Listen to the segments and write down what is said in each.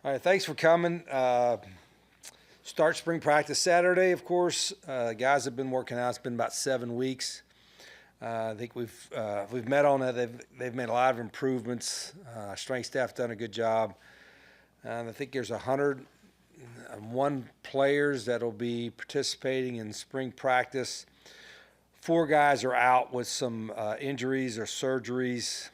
All right, thanks for coming. Start spring practice Saturday, of course. Guys have been working out. It's been about 7 weeks. I think we've met on it. They've made a lot of improvements. Strength staff done a good job. I think there's 101 players that'll be participating in spring practice. 4 guys are out with some injuries or surgeries.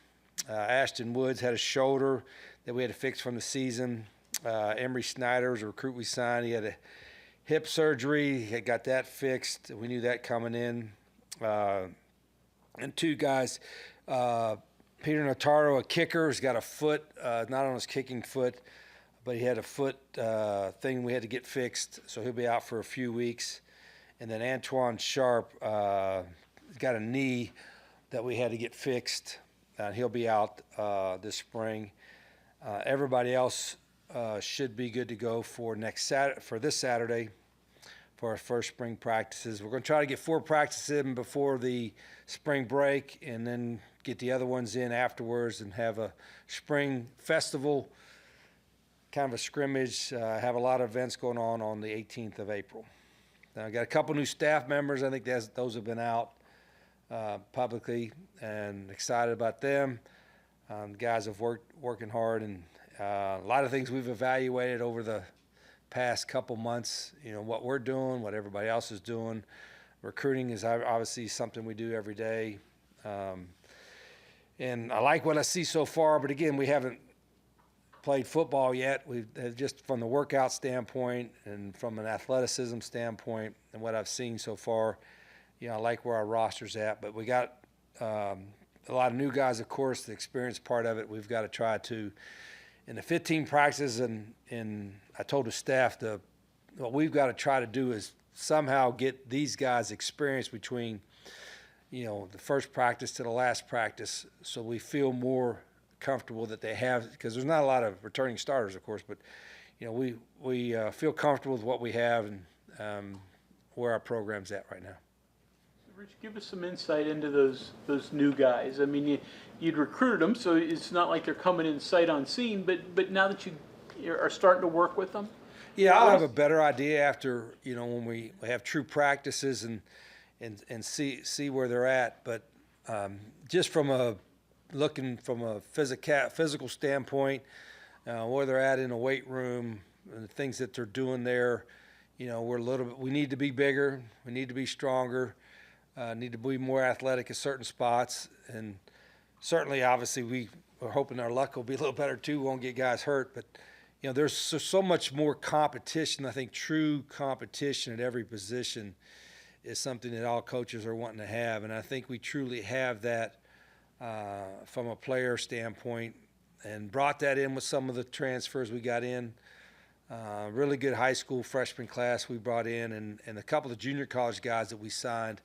Ashton Woods had a shoulder that we had to fix from the season. Emery Snyder's a recruit we signed. He had a hip surgery. He had got that fixed. We knew that coming in. And 2 guys, Peter Notaro, a kicker, has got a foot, not on his kicking foot, but he had a foot thing we had to get fixed, so he'll be out for a few weeks. And then Antoine Sharp got a knee that we had to get fixed, and he'll be out this spring. Everybody else should be good to go for this Saturday for our first spring practices. We're going to try to get 4 practices in before the spring break and then get the other ones in afterwards and have a spring festival, kind of a scrimmage. Have a lot of events going on the 18th of April. Now, I got a couple new staff members. I think those have been out publicly, and excited about them. Guys have working hard, and a lot of things we've evaluated over the past couple months, what we're doing, what everybody else is doing. Recruiting is obviously something we do every day. And I like what I see so far, but again, we haven't played football yet. We've just from the workout standpoint and from an athleticism standpoint and what I've seen so far, I like where our roster's at. But we got a lot of new guys, of course, the experience part of it. We've got to try to, in the 15 practices, and I told the staff what we've got to try to do is somehow get these guys experience between, the first practice to the last practice, so we feel more comfortable that they have, because there's not a lot of returning starters, of course, but we feel comfortable with what we have and where our program's at right now. Rich, give us some insight into those new guys. I mean, you'd recruited them, so it's not like they're coming in sight unseen. But now that you are starting to work with them, I'll have a better idea after when we have true practices and see where they're at. But just looking from a physical standpoint, where they're at in a weight room, and the things that they're doing there, we need to be bigger, we need to be stronger. Need to be more athletic at certain spots, and certainly, obviously, we're hoping our luck will be a little better too. We won't get guys hurt, but there's so much more competition. I think true competition at every position is something that all coaches are wanting to have, and I think we truly have that from a player standpoint, and brought that in with some of the transfers we got in. Really good high school freshman class we brought in, and a couple of junior college guys that we signed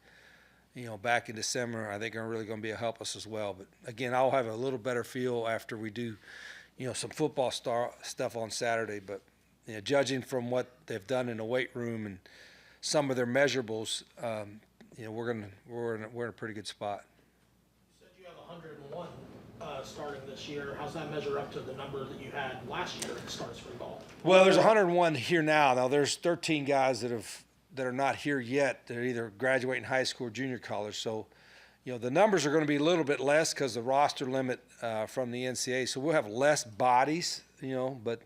back in December, I think are really going to be a help us as well. But again, I'll have a little better feel after we do, some football stuff on Saturday. But judging from what they've done in the weight room and some of their measurables, we're in a pretty good spot. You said you have 101 starting this year. How's that measure up to the number that you had last year at the start of spring ball? Well, there's 101 here now. Now there's 13 guys that are not here yet. They're either graduating high school or junior college. So, the numbers are going to be a little bit less because the roster limit from the NCAA. So we'll have less bodies, but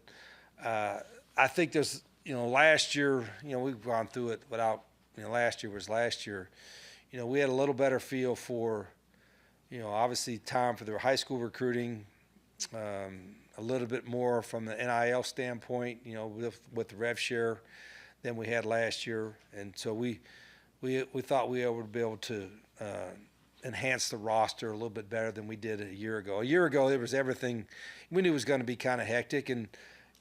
I think there's, last year, we've gone through it without, last year was last year. We had a little better feel for, obviously time for the high school recruiting, a little bit more from the NIL standpoint, with the rev share than we had last year, and so we thought we would be able to enhance the roster a little bit better than we did a year ago. A year ago, there was everything. We knew it was going to be kind of hectic, and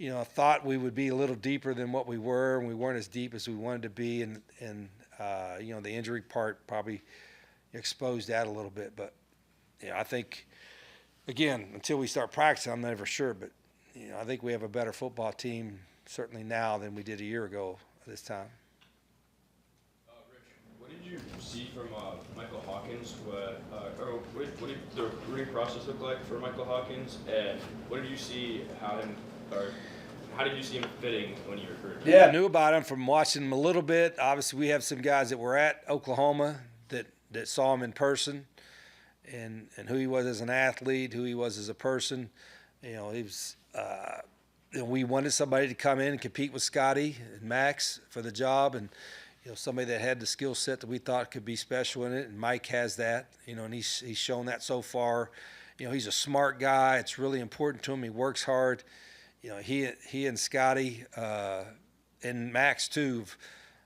I thought we would be a little deeper than what we were, and we weren't as deep as we wanted to be, and the injury part probably exposed that a little bit. But I think again, until we start practicing, I'm never sure, but I think we have a better football team certainly now than we did a year ago at this time. Rich, what did you see from Michael Hawkins? What did the recruiting process look like for Michael Hawkins, and what did you see how how did you see him fitting when you recruited? Yeah, I knew about him from watching him a little bit. Obviously, we have some guys that were at Oklahoma that saw him in person, and who he was as an athlete, who he was as a person. He was. We wanted somebody to come in and compete with Scotty and Max for the job, and somebody that had the skill set that we thought could be special in it. And Mike has that, and he's shown that so far. He's a smart guy. It's really important to him. He works hard. He and Scotty and Max too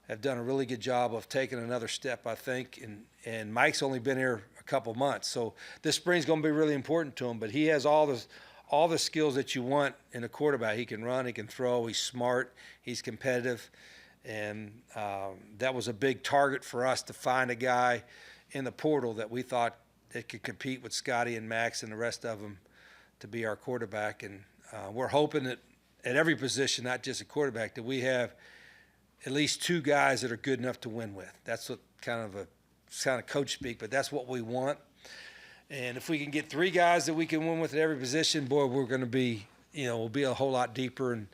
have done a really good job of taking another step, I think. And Mike's only been here a couple months, so this spring's going to be really important to him. But he has all the skills that you want in a quarterback. He can run, he can throw, he's smart, he's competitive. And that was a big target for us, to find a guy in the portal that we thought that could compete with Scotty and Max and the rest of them to be our quarterback. And we're hoping that at every position, not just a quarterback, that we have at least two guys that are good enough to win with. That's what kind of coach speak, but that's what we want. And if we can get three guys that we can win with at every position, boy, we're going to be, we'll be a whole lot deeper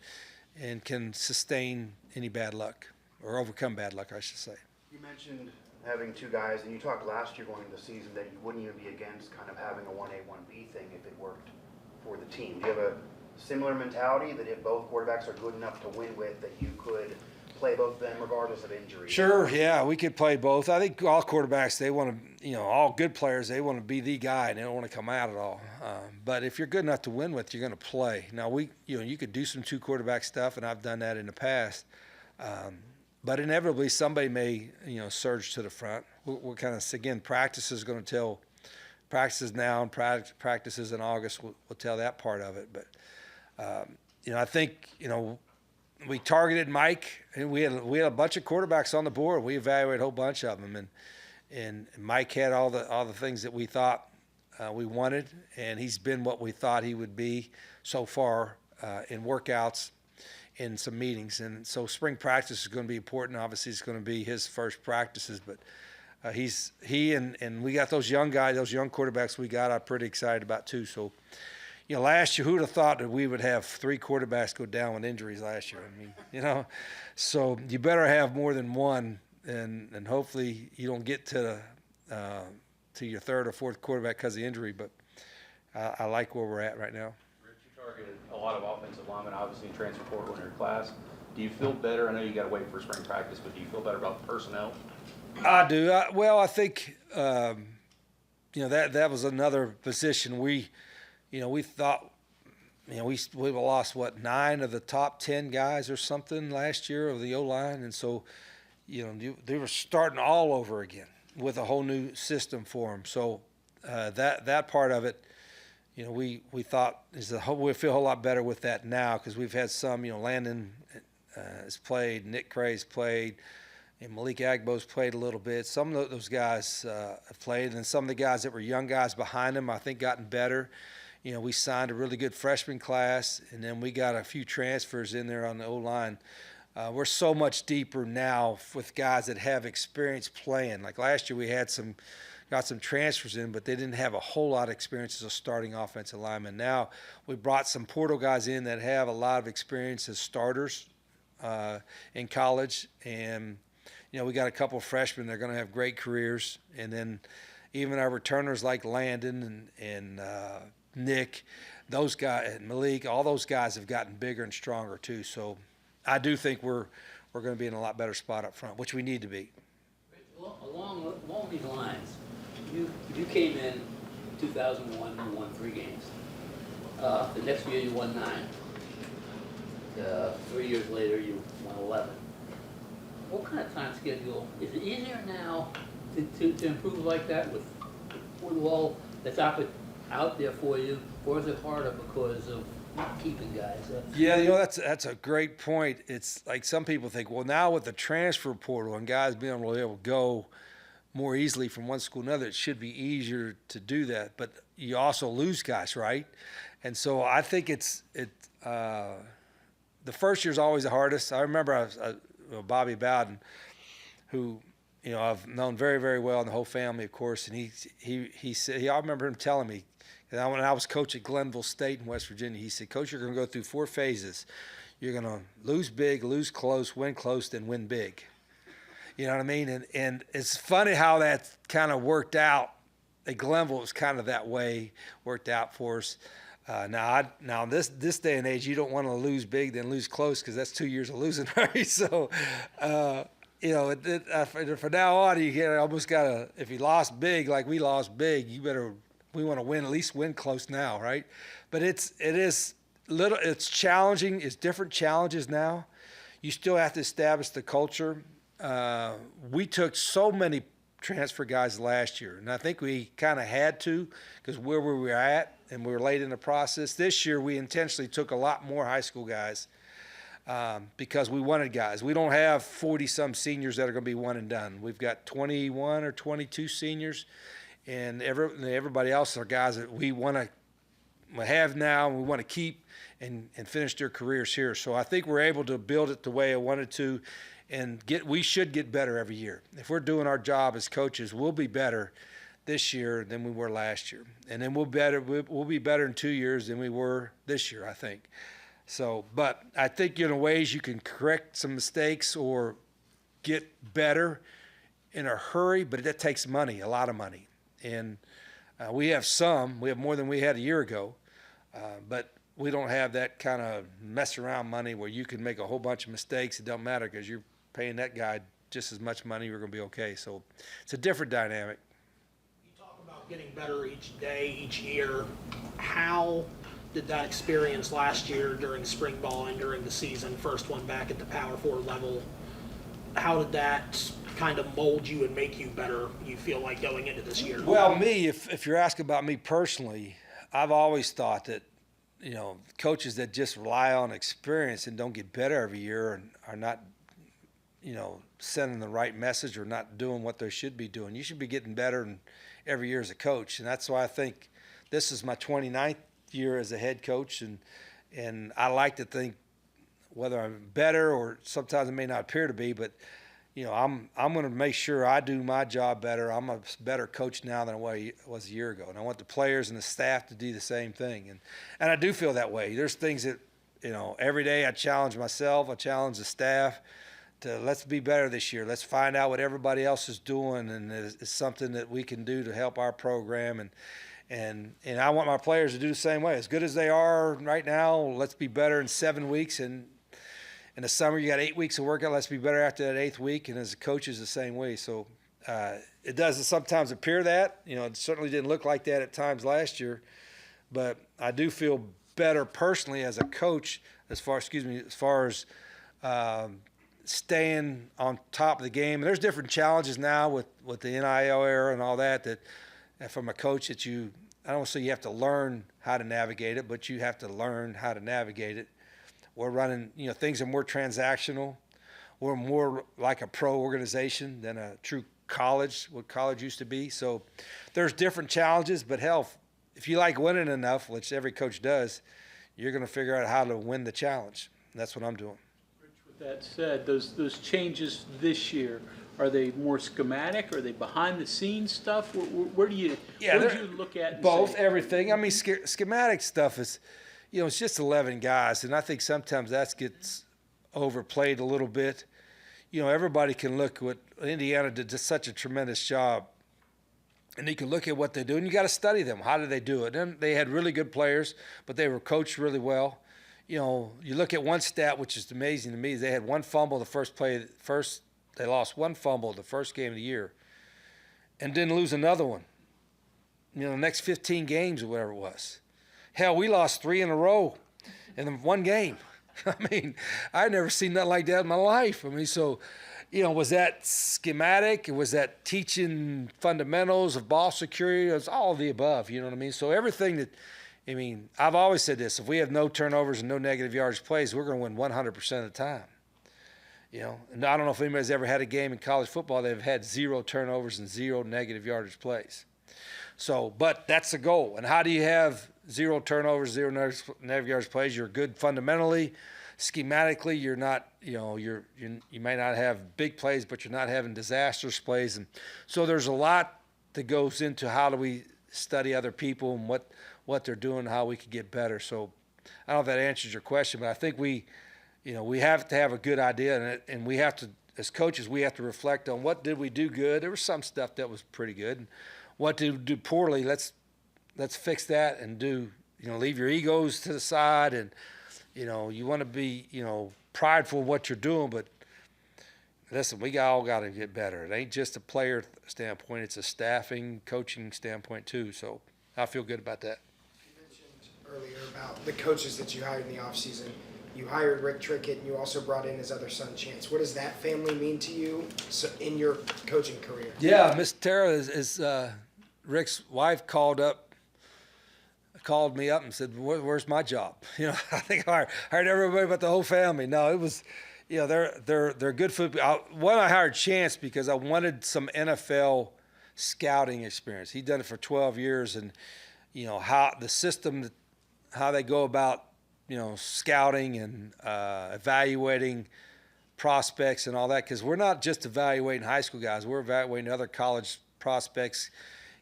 and can sustain any bad luck, or overcome bad luck, I should say. You mentioned having two guys, and you talked last year going into the season that you wouldn't even be against kind of having a 1A, 1B thing if it worked for the team. Do you have a similar mentality that if both quarterbacks are good enough to win with, that you could play both of them regardless of injury? Sure, yeah, we could play both. I think all quarterbacks, they want to, all good players, they want to be the guy, and they don't want to come out at all. But if you're good enough to win with, you're going to play. Now, you could do some two quarterback stuff, and I've done that in the past. But inevitably, somebody may, surge to the front. We're kind of, again, practice is going to tell. Practices now and practices in August will tell that part of it. But, I think, we targeted Mike, and we had a bunch of quarterbacks on the board. We evaluated a whole bunch of them, and Mike had all the things that we thought we wanted, and he's been what we thought he would be so far in workouts, in some meetings. And so spring practice is going to be important. Obviously, it's going to be his first practices, but he and we got those young guys, those young quarterbacks we got, I'm pretty excited about too. So, last year, who would have thought that we would have three quarterbacks go down with injuries last year? I mean, so you better have more than one, and hopefully you don't get to your third or fourth quarterback because of injury. But I like where we're at right now. Rich, you targeted a lot of offensive linemen, obviously in transfer portal in your class. Do you feel better? I know you got to wait for spring practice, but do you feel better about the personnel? I do. I think that was another position we thought, we lost 9 of the top 10 guys or something last year of the O-line, and so they were starting all over again with a whole new system for them. So that part of it, we thought we feel a whole lot better with that now, because we've had some, Landon has played, Nick Cray's played, and Malik Agbo's played a little bit. Some of those guys have played, and some of the guys that were young guys behind them, I think, gotten better. We signed a really good freshman class, and then we got a few transfers in there on the O-line. We're so much deeper now with guys that have experience playing. Like last year, we got some transfers in, but they didn't have a whole lot of experience as a starting offensive lineman. Now we brought some portal guys in that have a lot of experience as starters in college, and we got a couple of freshmen that are going to have great careers, and then even our returners like Landon and Nick, those guys, and Malik, all those guys have gotten bigger and stronger too. So I do think we're going to be in a lot better spot up front, which we need to be. Along these lines, you came in 2001 and won 3 games. The next year you won 9. 3 years later you won 11. What kind of time schedule? Is it easier now to improve like that with all that's out there for you, or is it harder because of not keeping guys? Yeah, that's a great point. It's like some people think, well, now with the transfer portal and guys being able to go more easily from one school to another, it should be easier to do that. But you also lose guys, right? And so I think the first year is always the hardest. I remember Bobby Bowden, who I've known very, very well, and the whole family, of course. And he said, I remember him telling me, when I was coach at Glenville State in West Virginia, he said, Coach, you're going to go through 4 phases. You're going to lose big, lose close, win close, then win big. You know what I mean? And it's funny how that kind of worked out. At Glenville, it was kind of that way, worked out for us. Now this day and age, you don't want to lose big, then lose close, because that's 2 years of losing, right? So, from now on, almost got to, if you lost big like we lost big, we want to win, at least win close now, right? But it's challenging. It's different challenges now. You still have to establish the culture. We took so many transfer guys last year, and I think we kind of had to, because where we were at, and we were late in the process. This year, we intentionally took a lot more high school guys because we wanted guys. We don't have 40-some seniors that are going to be one and done. We've got 21 or 22 seniors, and everybody else are guys that we want to have now, and we want to keep and finish their careers here. So I think we're able to build it the way I wanted to, and we should get better every year. If we're doing our job as coaches, we'll be better this year than we were last year. And then we'll be better in 2 years than we were this year, I think. So, but I think in ways you can correct some mistakes or get better in a hurry, but that takes money, a lot of money. And we have more than we had a year ago, but we don't have that kind of mess around money where you can make a whole bunch of mistakes. It don't matter because you're paying that guy just as much money, you're going to be okay. So it's a different dynamic. You talk about getting better each day, each year. How did that experience last year during spring ball and during the season, first one back at the Power 4 level, how did that kind of mold you and make you better, you feel like, going into this year? Well, if you're asking about me personally, I've always thought that, coaches that just rely on experience and don't get better every year and are not, sending the right message or not doing what they should be doing. You should be getting better every year as a coach. And that's why I think this is my 29th year as a head coach. And I like to think whether I'm better or sometimes it may not appear to be, but I'm going to make sure I do my job better. I'm a better coach now than I was a year ago, and I want the players and the staff to do the same thing. And I do feel that way. There's things that every day I challenge myself, I challenge the staff to let's be better this year. Let's find out what everybody else is doing, and it's something that we can do to help our program. And I want my players to do the same way. As good as they are right now, let's be better in 7 weeks. And in the summer, you got 8 weeks of workout. Let's be better after that 8th week. And as a coach, is the same way. So it does sometimes appear that. It certainly didn't look like that at times last year. But I do feel better personally as a coach as far as staying on top of the game. And there's different challenges now with the NIL era and all that from a coach that I don't say you have to learn how to navigate it, but you have to learn how to navigate it. We're running, things are more transactional. We're more like a pro organization than a true college, what college used to be. So there's different challenges, but hell, if you like winning enough, which every coach does, you're going to figure out how to win the challenge. And that's what I'm doing. Rich, with that said, those changes this year, are they more schematic? Are they behind the scenes stuff? Where do you look at? Both, everything. I mean, schematic stuff is, it's just 11 guys, and I think sometimes that gets overplayed a little bit. Everybody can look what Indiana did just such a tremendous job, and you can look at what they do, and you got to study them. How did they do it? And they had really good players, but they were coached really well. You look at one stat, which is amazing to me. They had one fumble they lost one fumble the first game of the year, and didn't lose another one. The next 15 games or whatever it was. Hell, we lost 3 in a row in one game. I mean, I'd never seen nothing like that in my life. I mean, so, was that schematic? Was that teaching fundamentals of ball security? It was all of the above, you know what I mean? So everything I've always said this, if we have no turnovers and no negative yardage plays, we're going to win 100% of the time. And I don't know if anybody's ever had a game in college football they've had 0 turnovers and 0 negative yardage plays. So, but that's the goal. And how do you have 0 turnovers, 0 negative yardage plays? You're good fundamentally, schematically. You're not, you may not have big plays, but you're not having disastrous plays. And so there's a lot that goes into how do we study other people and what they're doing, how we could get better. So I don't know if that answers your question, but I think we we have to have a good idea, and we have to, as coaches, we have to reflect on what did we do good. There was some stuff that was pretty good. And what did we do poorly? Let's fix that and leave your egos to the side. And, you want to be, prideful of what you're doing, but listen, we all got to get better. It ain't just a player standpoint. It's a staffing, coaching standpoint too. So I feel good about that. You mentioned earlier about the coaches that you hired in the offseason. You hired Rick Trickett, and you also brought in his other son, Chance. What does that family mean to you in your coaching career? Yeah, Miss Tara is Rick's wife called me up and said, "Where's my job?" I think I hired everybody but the whole family. No, it was, they're good football. I hired Chance because I wanted some NFL scouting experience. He'd done it for 12 years, and how the system, how they go about scouting and evaluating prospects and all that, because we're not just evaluating high school guys. We're evaluating other college prospects,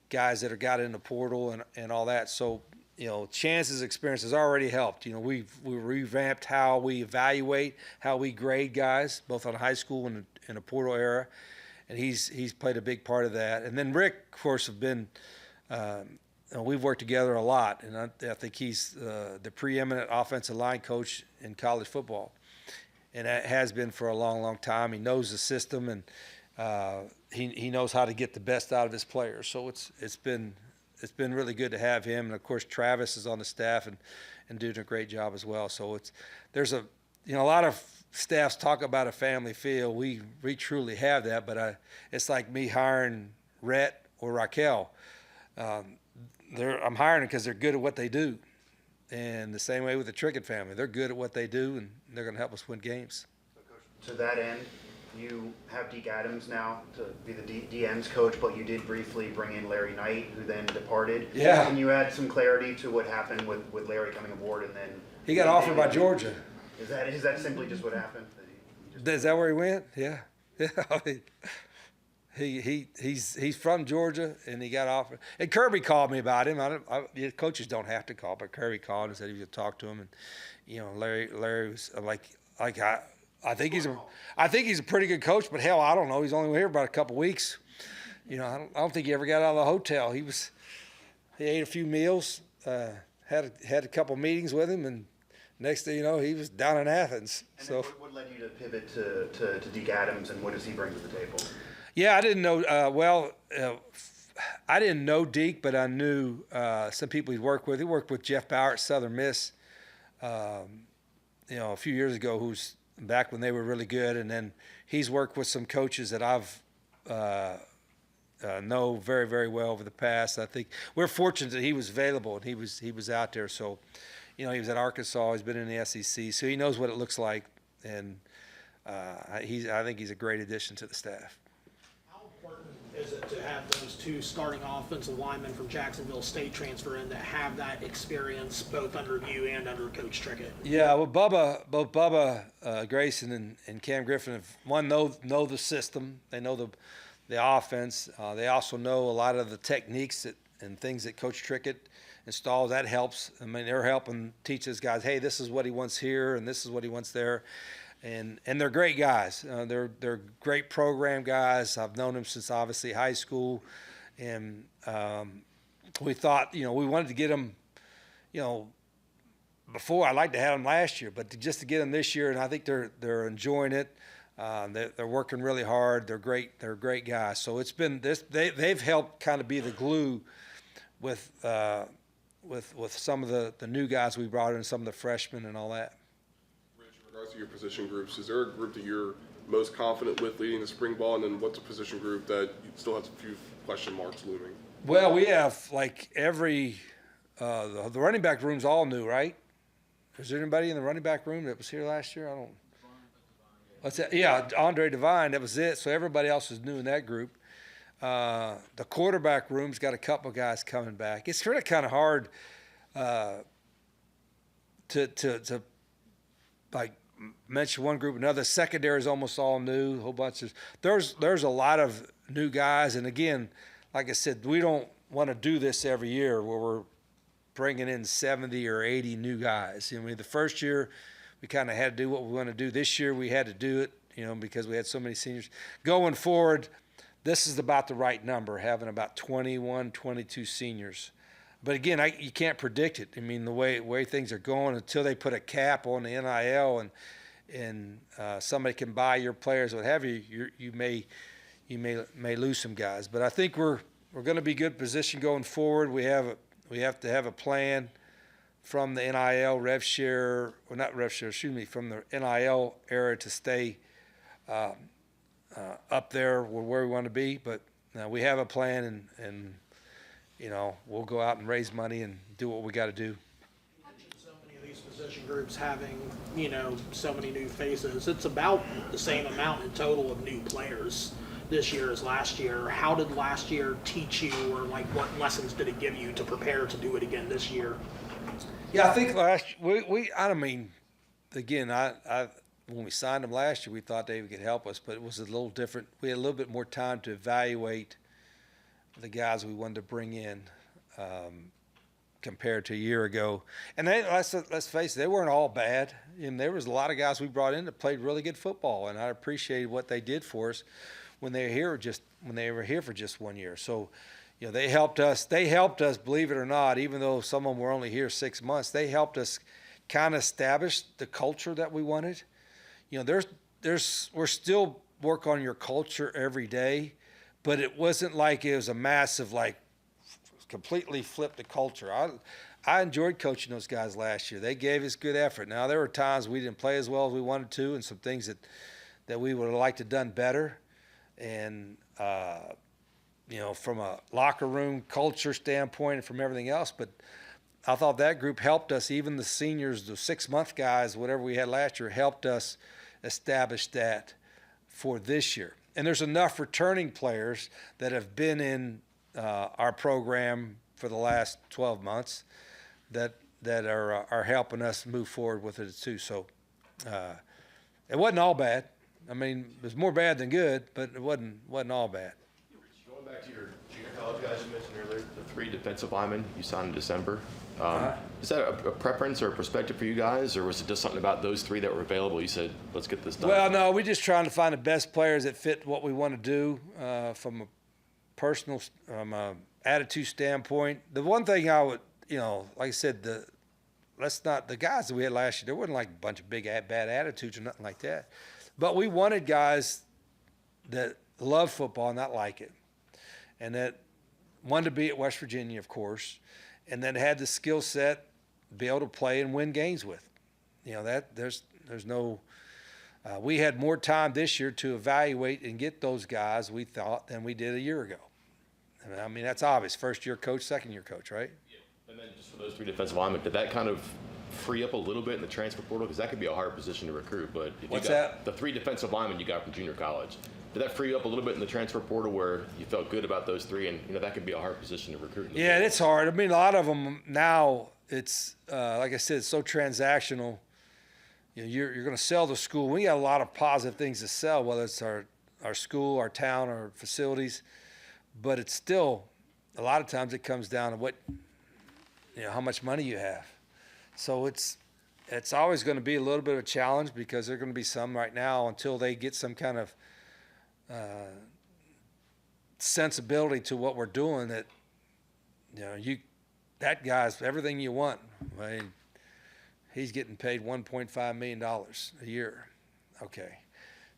guys that are got in the portal and all that. So, Chance's experience has already helped. We revamped how we evaluate, how we grade guys, both on high school and in a portal era, and he's played a big part of that. And then Rick, of course, have been we've worked together a lot, and I think he's the preeminent offensive line coach in college football, and that has been for a long, long time. He knows the system, and he knows how to get the best out of his players. So it's been really good to have him, and of course Travis is on the staff and doing a great job as well. So there's a lot of staffs talk about a family feel. We truly have that, but it's like me hiring Rhett or Raquel. I'm hiring them because they're good at what they do. And the same way with the Trickett family. They're good at what they do, and they're going to help us win games. So, Coach, to that end, you have Deke Adams now to be the DM's coach, but you did briefly bring in Larry Knight, who then departed. Yeah. Can you add some clarity to what happened with Larry coming aboard and then... He got offered by Georgia. Is that simply just what happened? Is that where he went? Yeah. He's from Georgia, and he got offered. And Kirby called me about him. Coaches don't have to call, but Kirby called and said he would talk to him. And Larry was I think he's a pretty good coach, but hell, I don't know. He's only here about a couple weeks. I don't think he ever got out of the hotel. He ate a few meals, had a couple meetings with him, and next thing you know, he was down in Athens. And so what led you to pivot to Deke Adams, and what does he bring to the table? Yeah, I didn't know. I didn't know Deke, but I knew some people he'd worked with. He worked with Jeff Bauer at Southern Miss, a few years ago, who's back when they were really good. And then he's worked with some coaches that I've know very, very well over the past. I think we're fortunate that he was available and he was out there. So, he was at Arkansas. He's been in the SEC, so he knows what it looks like. And I think he's a great addition to the staff. Is it to have those two starting offensive linemen from Jacksonville State transfer in that have that experience both under you and under Coach Trickett? Yeah, well, both Bubba Grayson and Cam Griffin know the system. They know the offense. They also know a lot of the techniques and things that Coach Trickett installs. That helps. I mean, they're helping teach those guys, hey, this is what he wants here and this is what he wants there. And they're great guys. They're great program guys. I've known them since obviously high school, and we thought we wanted to get them, before. I'd like to have them last year, but just to get them this year, and I think they're enjoying it. They're working really hard. They're great. They're great guys. So it's been this. They've helped kind of be the glue with some of the new guys we brought in, some of the freshmen and all that. In regards to your position groups, is there a group that you're most confident with leading the spring ball, and then what's a position group that you still has a few question marks looming? Well, we have like every the running back room's all new, right? Is there anybody in the running back room that was here last year? I don't. What's that? Yeah, Andre Devine. That was it. So everybody else is new in that group. The quarterback room's got a couple of guys coming back. It's really kind of hard to like mention one group, another. Secondary is almost all new. A whole bunch of there's a lot of new guys, and again, like I said, we don't want to do this every year where we're bringing in 70 or 80 new guys. The first year we kind of had to do what we want to do. This year we had to do it, because we had so many seniors. Going forward, this is about the right number, having about 21, 22 seniors. But again, you can't predict it. I mean, the way things are going, until they put a cap on the NIL and somebody can buy your players, what have you, you may lose some guys. But I think we're going to be good position going forward. We have to have a plan from the NIL rev share, or not rev share, from the NIL era to stay up there where we want to be. But we have a plan, and we'll go out and raise money and do what we got to do. So many of these position groups having, so many new faces. It's about the same amount in total of new players this year as last year. How did last year teach you, or what lessons did it give you to prepare to do it again this year? Yeah, I think when we signed them last year, we thought they could help us, but it was a little different. We had a little bit more time to evaluate the guys we wanted to bring in compared to a year ago. And let's face it, they weren't all bad. And there was a lot of guys we brought in that played really good football, and I appreciated what they did for us when they were here for just 1 year. So, they helped us. They helped us, believe it or not, even though some of them were only here 6 months. They helped us kind of establish the culture that we wanted. We're still work on your culture every day, but it wasn't like it was a massive, completely flipped the culture. I enjoyed coaching those guys last year. They gave us good effort. Now, there were times we didn't play as well as we wanted to, and some things that we would have liked to have done better. And, from a locker room culture standpoint and from everything else, but I thought that group helped us. Even the seniors, the 6-month guys, whatever we had last year, helped us establish that for this year. And there's enough returning players that have been in our program for the last 12 months that are helping us move forward with it too. So it wasn't all bad. I mean, it was more bad than good, but it wasn't all bad. Going back to your junior college guys you mentioned earlier, the 3 defensive linemen you signed in December. Is that a preference or a perspective for you guys, or was it just something about those 3 that were available? You said, let's get this done. Well, no, we're just trying to find the best players that fit what we want to do from a personal attitude standpoint. The one thing I would, like I said, the guys that we had last year, there wasn't a bunch of big bad attitudes or nothing like that. But we wanted guys that love football, not like it, and that wanted to be at West Virginia, of course, and then had the skill set to be able to play and win games with. There's no. We had more time this year to evaluate and get those guys, we thought, than we did a year ago. I mean, that's obvious. First-year coach, second-year coach, right? Yeah. And then just for those 3 defensive linemen, did that kind of free up a little bit in the transfer portal? Because that could be a hard position to recruit. But if What's you got that? The 3 defensive linemen you got from junior college, did that free you up a little bit in the transfer portal where you felt good about those 3? And, that could be a hard position to recruit. Yeah, it's hard. I mean, a lot of them now, it's, like I said, it's so transactional. You're going to sell the school. We got a lot of positive things to sell, whether it's our school, our town, our facilities. But it's still, a lot of times it comes down to how much money you have. So it's always going to be a little bit of a challenge, because there are going to be some right now until they get some kind of sensibility to what we're doing, that that guy's everything you want. I mean, he's getting paid $1.5 million a year. Okay,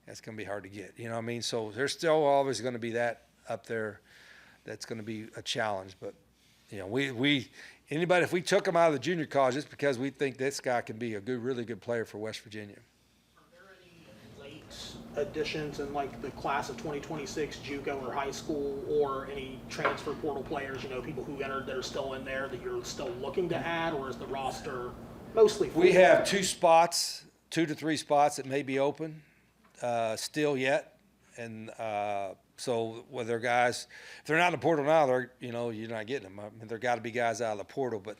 that's going to be hard to get. You know what I mean? So there's still always going to be that up there. That's going to be a challenge. But if we took him out of the junior college, it's because we think this guy can be a really good player for West Virginia. Are there any late additions in the class of 2026, JUCO or high school, or any transfer portal players, people who entered that are still in there that you're still looking to add, or is the roster mostly full? We have 2 to 3 spots that may be open still yet. And so whether guys, if they're not in the portal now, you're not getting them. I mean, there got to be guys out of the portal, but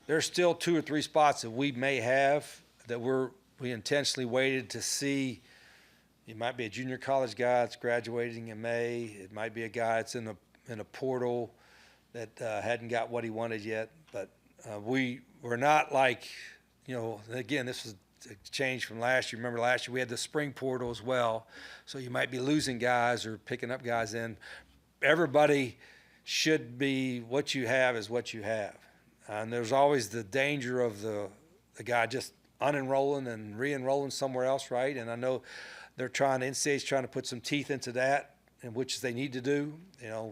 there's still 2 or 3 spots that we may have that we intentionally waited to see. It might be a junior college guy that's graduating in May. It might be a guy that's in a portal that hadn't got what he wanted yet. But we're not again, this was changed from last year. Remember last year we had the spring portal as well, so you might be losing guys or picking up guys in. Everybody should be, what you have is what you have. And there's always the danger of the guy just unenrolling and re-enrolling somewhere else, right? And I know NCAA's trying to put some teeth into that, and which they need to do,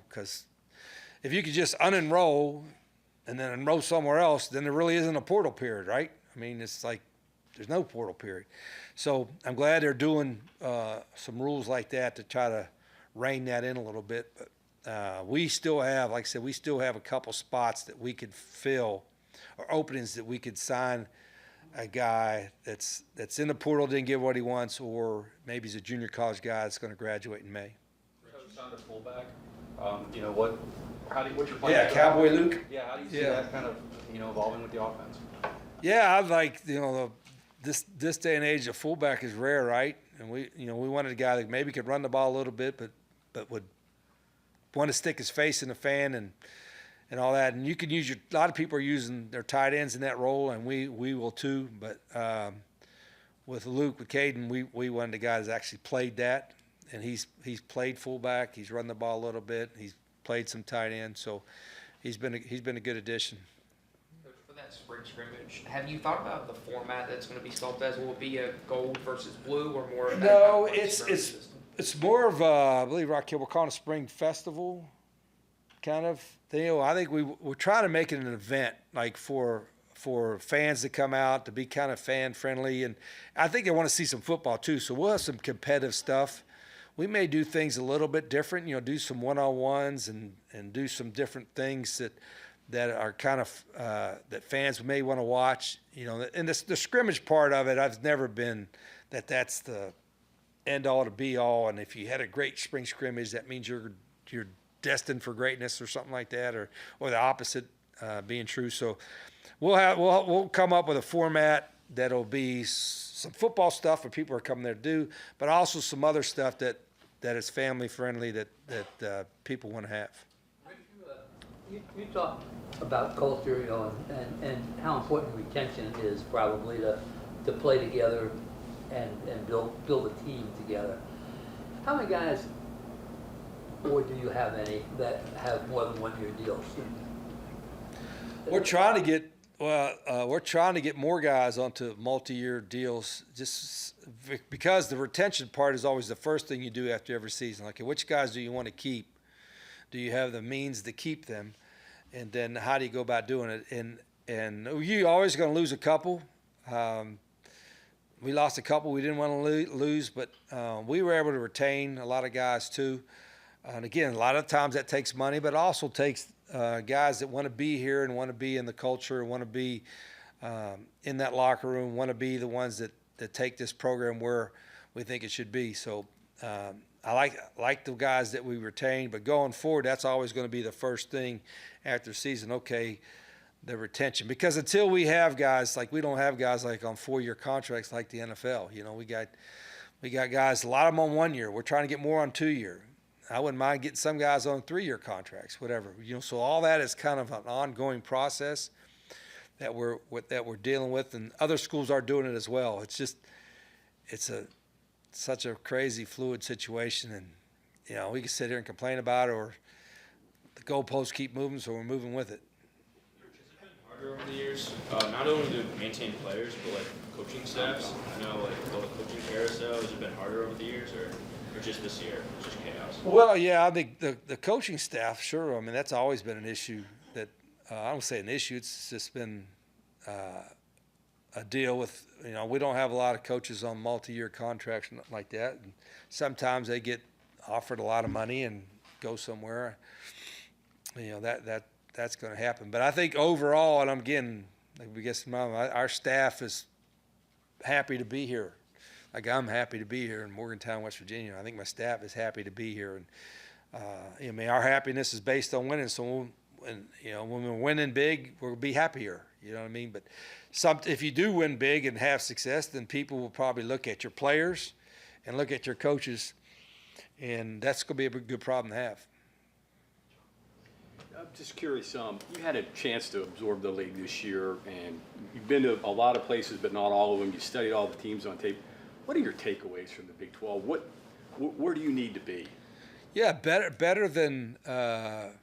because if you could just unenroll and then enroll somewhere else, then there really isn't a portal period, right? I mean, it's like there's no portal period. So I'm glad they're doing some rules like that to try to rein that in a little bit. But we still have, like I said, a couple spots that we could fill, or openings that we could sign a guy that's in the portal, didn't get what he wants, or maybe he's a junior college guy that's going to graduate in May. Coach signed a fullback. What's your plan? Yeah, Cowboy Luke. Yeah, how do you see that kind of, evolving with the offense? Yeah, I like, this day and age, a fullback is rare, right? And we wanted a guy that maybe could run the ball a little bit, but would want to stick his face in the fan and all that. And you can use a lot of people are using their tight ends in that role, and we will too. But with Luke, with Caden, we wanted a guy that's actually played that, and he's played fullback. He's run the ball a little bit. He's played some tight end, so he's been a good addition. Coach, for that spring scrimmage, have you thought about the format that's going to be sculpted as? Will it be a gold versus blue, or more? Of that No, kind of scrimmage system? It's more of I believe Rock Hill, we're calling a spring festival kind of thing. I think we're trying to make it an event, like for fans to come out, to be kind of fan friendly, and I think they want to see some football too. So we'll have some competitive stuff. We may do things a little bit different, do some one-on-ones and do some different things that are kind of that fans may want to watch. And the scrimmage part of it, I've never been that's the end all to be all. And if you had a great spring scrimmage, that means you're destined for greatness or something like that, or the opposite being true. So we'll come up with a format that'll be some football stuff for people who are coming there to do, but also some other stuff that is family friendly that people want to have. You talk about culture, and how important retention is probably to play together and build a team together. How many guys, or do you have any, that have more than 1 year deals? We're trying to get more guys onto multi-year deals, just because the retention part is always the first thing you do after every season. Like, which guys do you want to keep? Do you have the means to keep them? And then how do you go about doing it? And you're always going to lose a couple. We lost a couple we didn't want to lose, but we were able to retain a lot of guys too. And again, a lot of times that takes money, but it also takes guys that want to be here and want to be in the culture, want to be in that locker room, want to be the ones that take this program where we think it should be. So I like the guys that we retain, but going forward, that's always going to be the first thing after season. Okay, the retention, because until we have guys, like we don't have guys like on 4-year contracts like the NFL. We got guys, a lot of them on 1 year. We're trying to get more on 2 year. I wouldn't mind getting some guys on 3-year contracts, whatever. So all that is kind of an ongoing process that we're dealing with, and other schools are doing it as well. It's such a crazy fluid situation, and we can sit here and complain about it, or the goalposts keep moving, so we're moving with it. Has it been harder over the years, not only to maintain players, but like coaching staffs? I know, like with all the coaching carousel, has it been harder over the years, or just this year, it's just chaos? Well, yeah, I think the coaching staff, sure. I mean, that's always been an issue. That I don't say an issue. It's just been a deal with. We don't have a lot of coaches on multi-year contracts, nothing like that. And sometimes they get offered a lot of money and go somewhere. That's going to happen. But I think overall, and I'm getting, our staff is happy to be here. Like, I'm happy to be here in Morgantown, West Virginia. I think my staff is happy to be here, and our happiness is based on winning. So when we're winning big, we'll be happier. You know what I mean? But if you do win big and have success, then people will probably look at your players and look at your coaches, and that's going to be a good problem to have. I'm just curious, you had a chance to absorb the league this year, and you've been to a lot of places, but not all of them. You studied all the teams on tape. What are your takeaways from the Big 12? Where do you need to be? Yeah, better than the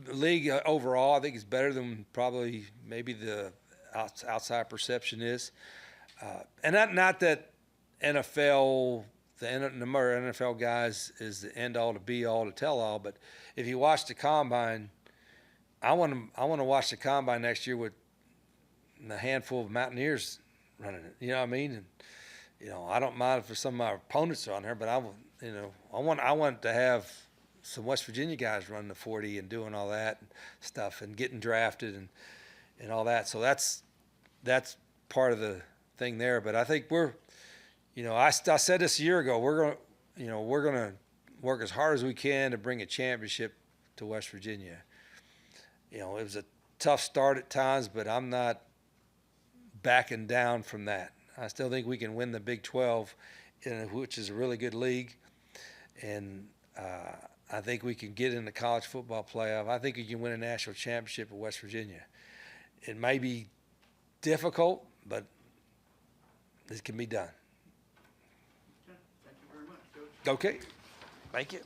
league overall. I think it's better than probably maybe the outside perception is. And not that NFL, the number of NFL guys is the end all to be all to tell all, but if you watch the combine, I want to watch the combine next year with a handful of Mountaineers running it. You know what I mean? And I don't mind if some of my opponents are on there, but I want to have some West Virginia guys running the 40 and doing all that stuff and getting drafted and all that. So that's part of the thing there. But I think I said this a year ago. We're going to work as hard as we can to bring a championship to West Virginia. It was a tough start at times, but I'm not backing down from that. I still think we can win the Big 12, which is a really good league, and I think we can get in the college football playoff. I think we can win a national championship at West Virginia. It may be difficult, but it can be done. Thank you very much, Coach. Okay. Thank you.